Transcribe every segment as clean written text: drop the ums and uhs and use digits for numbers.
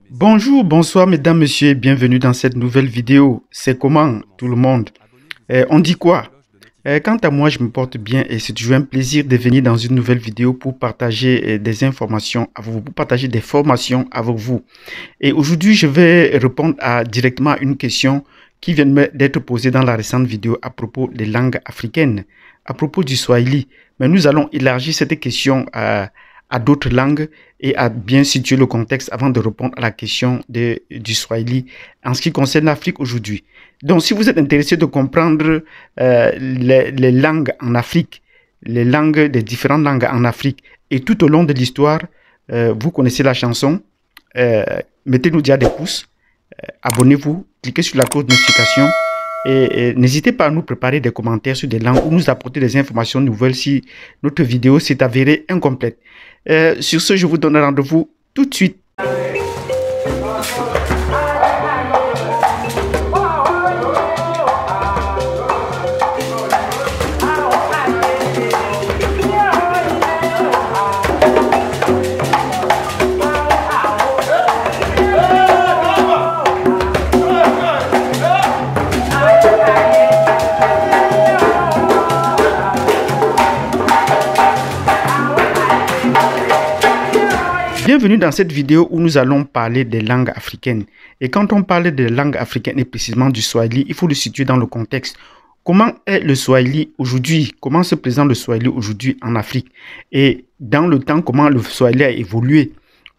Bonjour, bonsoir mesdames, messieurs et bienvenue dans cette nouvelle vidéo. C'est comment tout le monde? On dit quoi? Quant à moi, je me porte bien et c'est toujours un plaisir de venir dans une nouvelle vidéo pour partager des informations avec vous, pour partager des formations avec vous. Et aujourd'hui, je vais répondre directement à une question qui vient d'être posée dans la récente vidéo à propos des langues africaines, à propos du Swahili. Mais nous allons élargir cette question à d'autres langues et à bien situer le contexte avant de répondre à la question du Swahili en ce qui concerne l'Afrique aujourd'hui. Donc, si vous êtes intéressé de comprendre les langues en Afrique, les langues des différentes langues en Afrique et tout au long de l'histoire, vous connaissez la chanson. Mettez-nous déjà des pouces, abonnez-vous, cliquez sur la cloche de notification et n'hésitez pas à nous préparer des commentaires sur des langues ou nous apporter des informations nouvelles si notre vidéo s'est avérée incomplète. Sur ce, je vous donne rendez-vous tout de suite. Bienvenue dans cette vidéo où nous allons parler des langues africaines. Et quand on parle des langues africaines et précisément du Swahili, il faut le situer dans le contexte. Comment est le Swahili aujourd'hui? Comment se présente le Swahili aujourd'hui en Afrique? Et dans le temps, comment le Swahili a évolué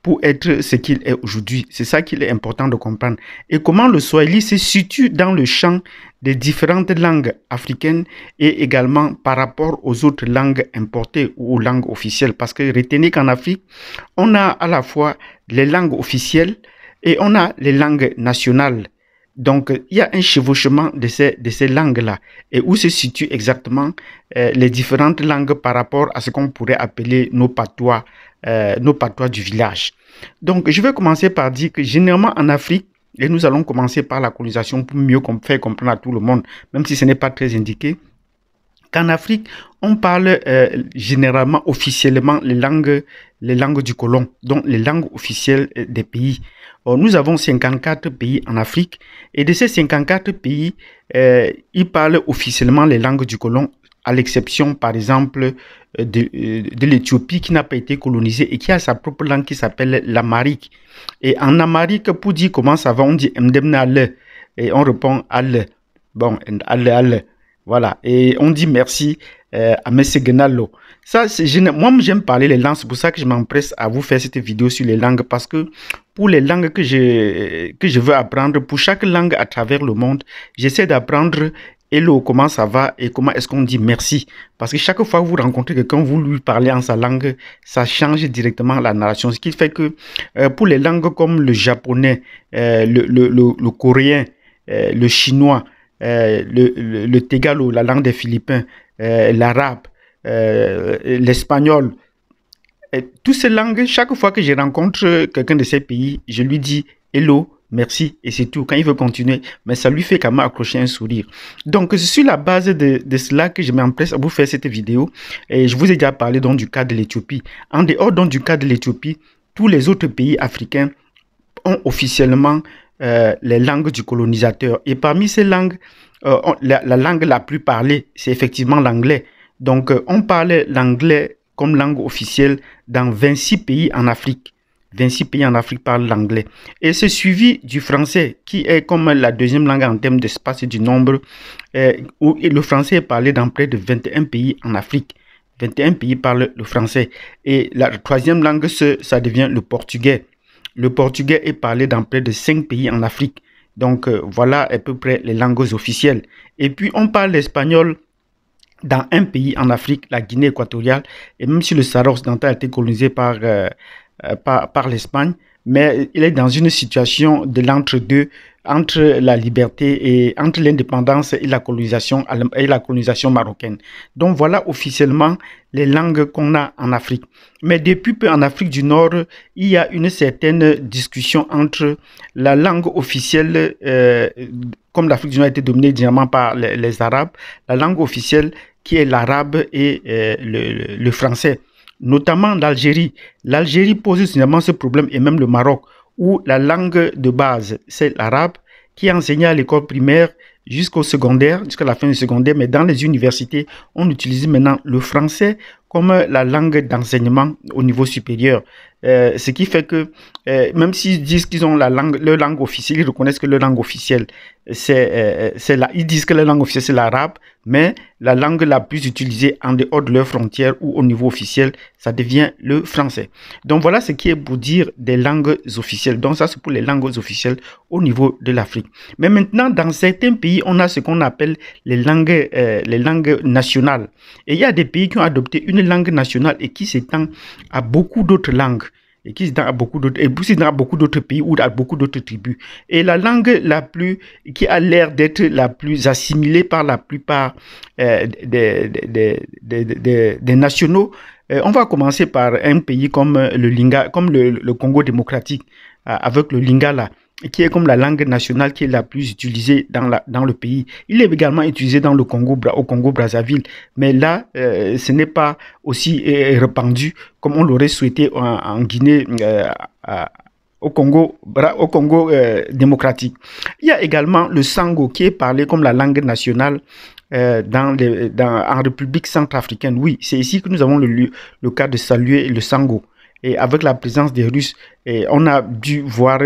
pour être ce qu'il est aujourd'hui? C'est ça qu'il est important de comprendre. Et comment le Swahili se situe dans le champ des différentes langues africaines et également par rapport aux autres langues importées ou aux langues officielles. Parce que retenez qu'en Afrique, on a à la fois les langues officielles et on a les langues nationales. Donc, il y a un chevauchement de ces langues-là et où se situent exactement les différentes langues par rapport à ce qu'on pourrait appeler nos patois du village. Donc, je vais commencer par dire que généralement en Afrique, et nous allons commencer par la colonisation pour mieux faire comprendre à tout le monde, même si ce n'est pas très indiqué, qu'en Afrique, on parle généralement, officiellement, les langues du colon, donc les langues officielles des pays. Nous avons 54 pays en Afrique et de ces 54 pays, ils parlent officiellement les langues du colon, à l'exception, par exemple, de l'Éthiopie qui n'a pas été colonisée et qui a sa propre langue qui s'appelle l'amharique. Et en amharique, pour dire comment ça va, on dit Mdemnale et on répond Alle. Bon, Alle. Voilà. Et on dit merci à M. Genalo. Ça, moi, j'aime parler les langues. C'est pour ça que je m'empresse à vous faire cette vidéo sur les langues. Parce que pour les langues que je veux apprendre, pour chaque langue à travers le monde, j'essaie d'apprendre hello, comment ça va et comment est-ce qu'on dit merci. Parce que chaque fois que vous rencontrez quelqu'un, vous lui parlez en sa langue, ça change directement la narration. Ce qui fait que pour les langues comme le japonais, le coréen, le chinois, le Tegalo, la langue des Philippins, l'arabe, l'espagnol. Toutes ces langues, chaque fois que je rencontre quelqu'un de ces pays, je lui dis hello, merci et c'est tout. Quand il veut continuer, mais ça lui fait quand même accrocher un sourire. Donc, c'est sur la base de cela que je m'empresse à vous faire cette vidéo. Et je vous ai déjà parlé donc du cas de l'Éthiopie. En dehors donc du cas de l'Éthiopie, tous les autres pays africains ont officiellement les langues du colonisateur. Et parmi ces langues, la langue la plus parlée, c'est effectivement l'anglais. Donc, on parle l'anglais comme langue officielle dans 26 pays en Afrique. 26 pays en Afrique parlent l'anglais. Et c'est suivi du français, qui est comme la deuxième langue en termes d'espace et du nombre. Où le français est parlé dans près de 21 pays en Afrique. 21 pays parlent le français. Et la troisième langue, ça devient le portugais. Le portugais est parlé dans près de 5 pays en Afrique. Donc, voilà à peu près les langues officielles. Et puis, on parle l'espagnol dans un pays en Afrique, la Guinée équatoriale. Et même si le Sahara occidental a été colonisé par l'Espagne, mais il est dans une situation de l'entre-deux, entre la liberté et entre l'indépendance et la colonisation marocaine. Donc voilà officiellement les langues qu'on a en Afrique. Mais depuis peu en Afrique du Nord, il y a une certaine discussion entre la langue officielle, comme l'Afrique du Nord a été dominée directement par les Arabes, la langue officielle qui est l'arabe et le français. Notamment l'Algérie. L'Algérie pose finalement ce problème et même le Maroc, où la langue de base, c'est l'arabe, qui est enseigné à l'école primaire jusqu'au secondaire, jusqu'à la fin du secondaire, mais dans les universités, on utilise maintenant le français comme la langue d'enseignement au niveau supérieur. Ce qui fait que même s'ils disent qu'ils ont leur langue officielle, ils reconnaissent que leur langue officielle, ils disent que leur langue officielle, c'est l'arabe, mais la langue la plus utilisée en dehors de leurs frontières ou au niveau officiel, ça devient le français. Donc voilà ce qui est pour dire des langues officielles. Donc ça, c'est pour les langues officielles au niveau de l'Afrique. Mais maintenant, dans certains pays, on a ce qu'on appelle les langues nationales. Et il y a des pays qui ont adopté une langue nationale et qui s'étend à beaucoup d'autres langues. Et qui s'étend à beaucoup d'autres pays ou à beaucoup d'autres tribus. Et la langue qui a l'air d'être la plus assimilée par la plupart des nationaux, on va commencer par un pays comme le Congo démocratique, avec le Lingala, qui est comme la langue nationale qui est la plus utilisée dans le pays. Il est également utilisé au Congo-Brazzaville, mais là, ce n'est pas aussi répandu comme on l'aurait souhaité en Guinée, au Congo démocratique. Il y a également le Sango qui est parlé comme la langue nationale en République centrafricaine. Oui, c'est ici que nous avons le cas de saluer le Sango. Et avec la présence des Russes, on a dû voir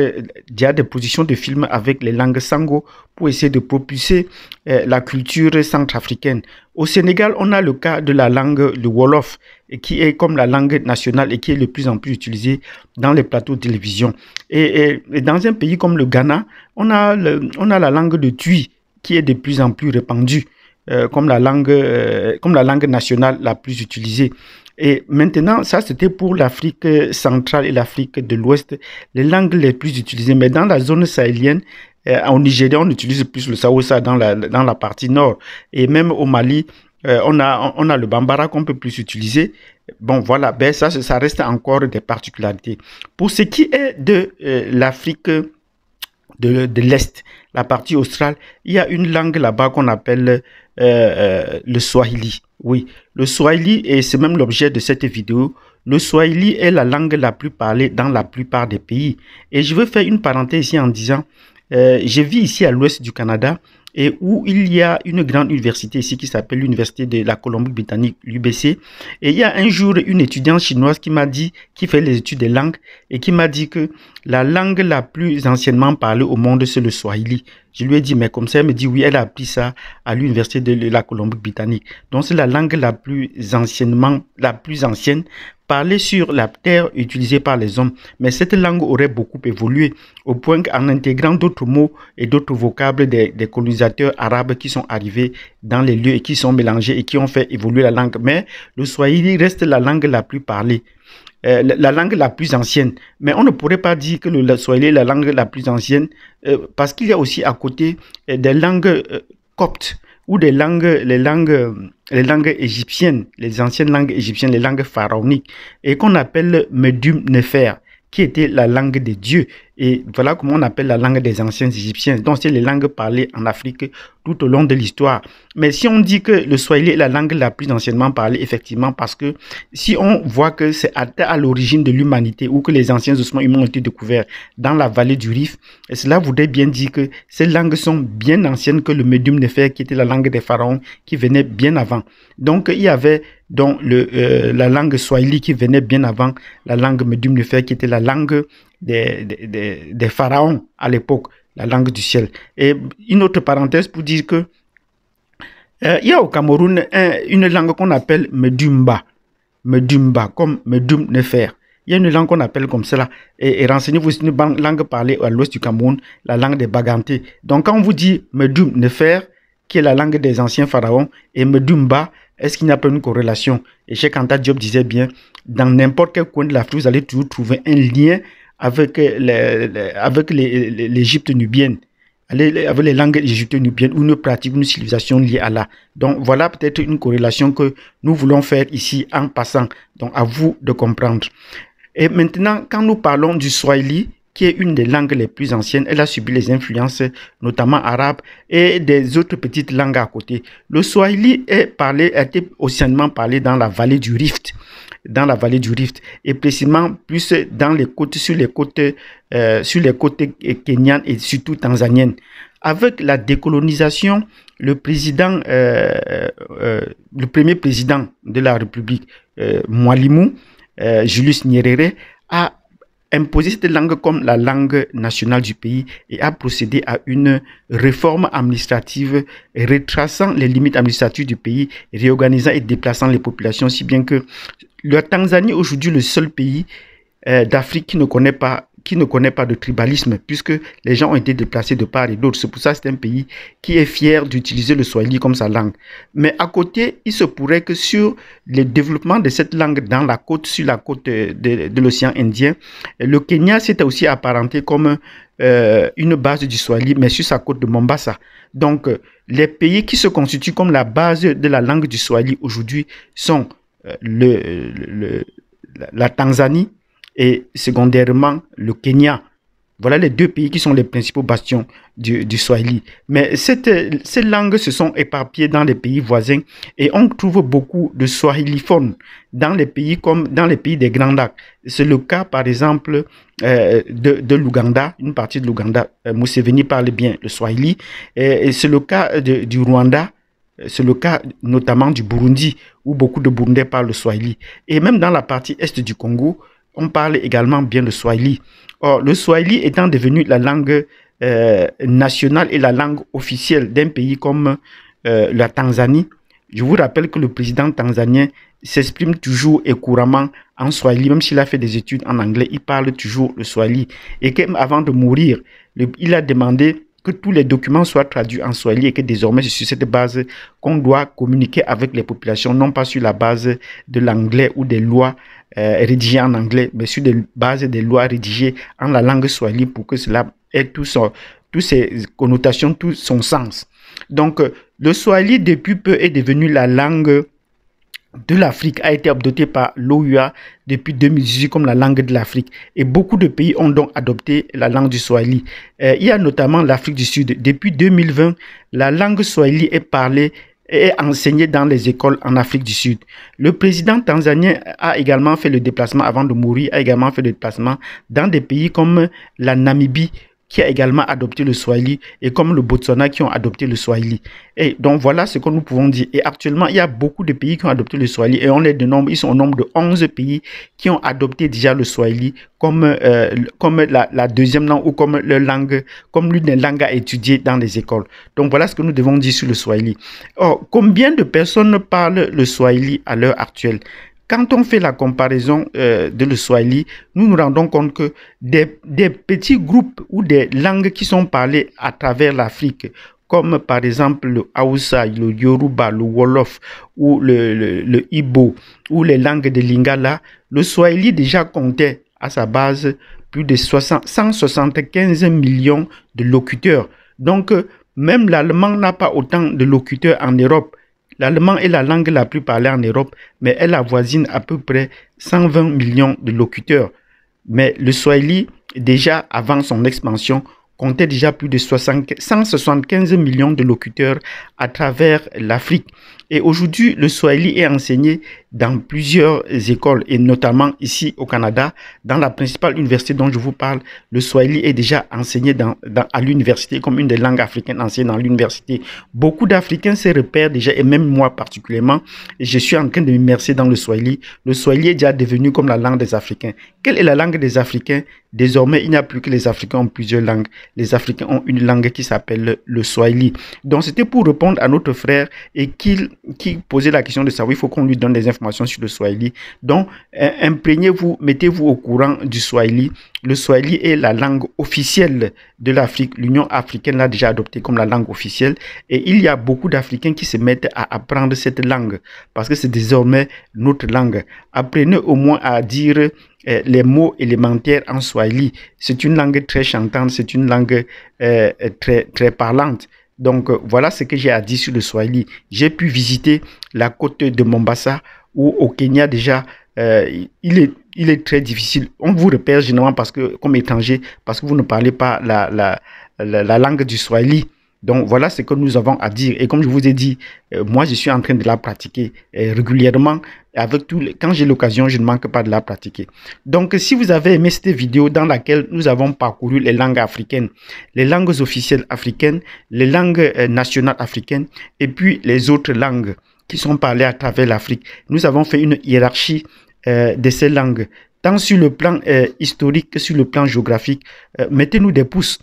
déjà des positions de films avec les langues sango pour essayer de propulser la culture centrafricaine. Au Sénégal, on a le cas de la langue, le Wolof, qui est comme la langue nationale et qui est de plus en plus utilisée dans les plateaux de télévision. Et dans un pays comme le Ghana, on a la langue de Twi, qui est de plus en plus répandue comme la langue nationale la plus utilisée. Et maintenant, ça c'était pour l'Afrique centrale et l'Afrique de l'Ouest, les langues les plus utilisées. Mais dans la zone sahélienne, au Nigeria, on utilise plus le Saoussa dans la partie nord. Et même au Mali, on a le Bambara qu'on peut plus utiliser. Bon, voilà, ben ça reste encore des particularités. Pour ce qui est de l'Afrique de l'Est, la partie australe, il y a une langue là-bas qu'on appelle le Swahili. Oui, le Swahili, et c'est même l'objet de cette vidéo, le Swahili est la langue la plus parlée dans la plupart des pays. Et je veux faire une parenthèse ici en disant, je vis ici à l'ouest du Canada, et où il y a une grande université ici qui s'appelle l'Université de la Colombie-Britannique, l'UBC. Et il y a un jour une étudiante chinoise qui fait les études des langues, et qui m'a dit que la langue la plus anciennement parlée au monde, c'est le Swahili. Je lui ai dit, mais comme ça, elle me dit, oui, elle a appris ça à l'Université de la Colombie-Britannique. Donc, c'est la langue la plus ancienne parlée sur la terre, utilisée par les hommes. Mais cette langue aurait beaucoup évolué, au point qu'en intégrant d'autres mots et d'autres vocables des colonisateurs arabes qui sont arrivés dans les lieux et qui sont mélangés et qui ont fait évoluer la langue. Mais le Swahili reste la langue la plus parlée. La langue la plus ancienne. Mais on ne pourrait pas dire que le Swahili est la langue la plus ancienne parce qu'il y a aussi à côté des langues coptes ou les langues égyptiennes, les anciennes langues égyptiennes, les langues pharaoniques, et qu'on appelle Medum Nefer, qui était la langue des dieux. Et voilà comment on appelle la langue des anciens Égyptiens. Donc, c'est les langues parlées en Afrique tout au long de l'histoire. Mais si on dit que le Swahili est la langue la plus anciennement parlée, effectivement, parce que si on voit que c'est à l'origine de l'humanité ou que les anciens ossements humains ont été découverts dans la vallée du Rif, cela voudrait bien dire que ces langues sont bien anciennes que le Medum Nefer, qui était la langue des pharaons, qui venait bien avant. Donc, il y avait la langue Swahili qui venait bien avant la langue Medum Nefer, qui était la langue des pharaons à l'époque, la langue du ciel. Et une autre parenthèse pour dire que il y a au Cameroun une langue qu'on appelle Medumba, comme Medum Nefer. Il y a une langue qu'on appelle comme cela. Et renseignez-vous, c'est une langue parlée à l'ouest du Cameroun, la langue des Bagantés. Donc quand on vous dit Medum Nefer, qui est la langue des anciens pharaons, et Medumba, est-ce qu'il n'y a pas une corrélation? Et Cheikh Anta Diop disait bien, dans n'importe quel coin de l'Afrique, vous allez toujours trouver un lien avec l'Égypte nubienne, avec les langues égypto-nubiennes, ou une pratique, une civilisation liée à là. Donc voilà peut-être une corrélation que nous voulons faire ici en passant. Donc à vous de comprendre. Et maintenant, quand nous parlons du Swahili, qui est une des langues les plus anciennes. Elle a subi les influences, notamment arabes, et des autres petites langues à côté. Le Swahili a été anciennement parlé dans la vallée du Rift. Et précisément plus dans les côtes, sur les côtes kenyanes et surtout tanzaniennes. Avec la décolonisation, le premier président de la République, Mwalimu, Julius Nyerere, a imposé cette langue comme la langue nationale du pays et a procédé à une réforme administrative retraçant les limites administratives du pays, réorganisant et déplaçant les populations, si bien que la Tanzanie est aujourd'hui le seul pays d'Afrique qui ne connaît pas de tribalisme, puisque les gens ont été déplacés de part et d'autre. C'est pour ça que c'est un pays qui est fier d'utiliser le Swahili comme sa langue. Mais à côté, il se pourrait que sur le développement de cette langue sur la côte de l'océan Indien, le Kenya s'est aussi apparenté comme une base du Swahili, mais sur sa côte de Mombasa. Donc, les pays qui se constituent comme la base de la langue du Swahili aujourd'hui sont la Tanzanie et secondairement le Kenya. Voilà les deux pays qui sont les principaux bastions du Swahili. Mais ces langues se sont éparpillées dans les pays voisins et on trouve beaucoup de swahiliphones dans les pays comme dans les pays des Grands Lacs. C'est le cas par exemple de l'Ouganda, une partie de l'Ouganda. Museveni parle bien le Swahili et c'est le cas du Rwanda. C'est le cas notamment du Burundi, où beaucoup de Burundais parlent le Swahili. Et même dans la partie est du Congo, on parle également bien le Swahili. Or, le Swahili étant devenu la langue nationale et la langue officielle d'un pays comme la Tanzanie, je vous rappelle que le président tanzanien s'exprime toujours et couramment en Swahili, même s'il a fait des études en anglais, il parle toujours le Swahili. Et même avant de mourir, il a demandé que tous les documents soient traduits en Swahili et que désormais c'est sur cette base qu'on doit communiquer avec les populations, non pas sur la base de l'anglais ou des lois rédigées en anglais, mais sur des bases des lois rédigées en la langue Swahili pour que cela ait toutes ses connotations, tout son sens. Donc, le Swahili depuis peu est devenu la langue de l'Afrique, a été adopté par l'OUA depuis 2018 comme la langue de l'Afrique. Et beaucoup de pays ont donc adopté la langue du Swahili. Il y a notamment l'Afrique du Sud. Depuis 2020, la langue Swahili est parlée et enseignée dans les écoles en Afrique du Sud. Le président tanzanien a également fait le déplacement, avant de mourir, a également fait le déplacement dans des pays comme la Namibie, qui a également adopté le Swahili, et comme le Botswana qui ont adopté le Swahili. Et donc voilà ce que nous pouvons dire. Et actuellement, il y a beaucoup de pays qui ont adopté le Swahili et on est de nombre, ils sont au nombre de 11 pays qui ont adopté déjà le Swahili comme la deuxième langue ou comme l'une des langues à étudier dans les écoles. Donc voilà ce que nous devons dire sur le Swahili. Or, combien de personnes parlent le Swahili à l'heure actuelle? Quand on fait la comparaison de le Swahili, nous nous rendons compte que des petits groupes ou des langues qui sont parlées à travers l'Afrique, comme par exemple le Hausa, le Yoruba, le Wolof ou le Igbo ou les langues de Lingala, le Swahili déjà comptait à sa base plus de 175 millions de locuteurs. Donc, même l'allemand n'a pas autant de locuteurs en Europe. L'allemand est la langue la plus parlée en Europe, mais elle avoisine à peu près 120 millions de locuteurs. Mais le Swahili, déjà avant son expansion, comptait déjà plus de 175 millions de locuteurs à travers l'Afrique. Et aujourd'hui, le Swahili est enseigné dans plusieurs écoles, et notamment ici au Canada, dans la principale université dont je vous parle, le Swahili est déjà enseigné à l'université comme une des langues africaines enseignées dans l'université. Beaucoup d'Africains se repèrent déjà, et même moi particulièrement, et je suis en train de m'immerser dans le Swahili. Le Swahili est déjà devenu comme la langue des Africains. Quelle est la langue des Africains? Désormais, il n'y a plus que les Africains ont plusieurs langues. Les Africains ont une langue qui s'appelle le Swahili. Donc, c'était pour répondre à notre frère et qui posait la question de savoir, il faut qu'on lui donne des informations sur le Swahili. Donc, imprégnez-vous, mettez-vous au courant du Swahili. Le Swahili est la langue officielle de l'Afrique. L'Union africaine l'a déjà adopté comme la langue officielle. Et il y a beaucoup d'Africains qui se mettent à apprendre cette langue parce que c'est désormais notre langue. Apprenez au moins à dire les mots élémentaires en Swahili. C'est une langue très chantante, c'est une langue très parlante. Donc, voilà ce que j'ai à dire sur le Swahili. J'ai pu visiter la côte de Mombasa, où au Kenya déjà, il est il est très difficile. On vous repère généralement parce que, comme étranger, parce que vous ne parlez pas la langue du Swahili. Donc voilà ce que nous avons à dire. Et comme je vous ai dit, moi je suis en train de la pratiquer régulièrement. Quand j'ai l'occasion, je ne manque pas de la pratiquer. Donc si vous avez aimé cette vidéo dans laquelle nous avons parcouru les langues africaines, les langues officielles africaines, les langues nationales africaines et puis les autres langues qui sont parlées à travers l'Afrique, nous avons fait une hiérarchie de ces langues, tant sur le plan historique que sur le plan géographique. Mettez-nous des pouces.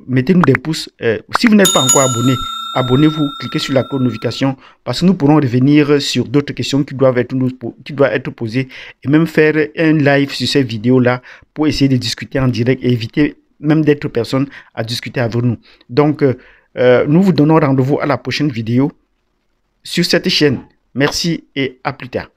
Mettez-nous des pouces. Si vous n'êtes pas encore abonné, abonnez-vous, cliquez sur la cloche de notification parce que nous pourrons revenir sur d'autres questions qui doivent être posées et même faire un live sur ces vidéos-là pour essayer de discuter en direct et éviter même d'autres personnes à discuter avec nous. Donc, nous vous donnons rendez-vous à la prochaine vidéo sur cette chaîne. Merci et à plus tard.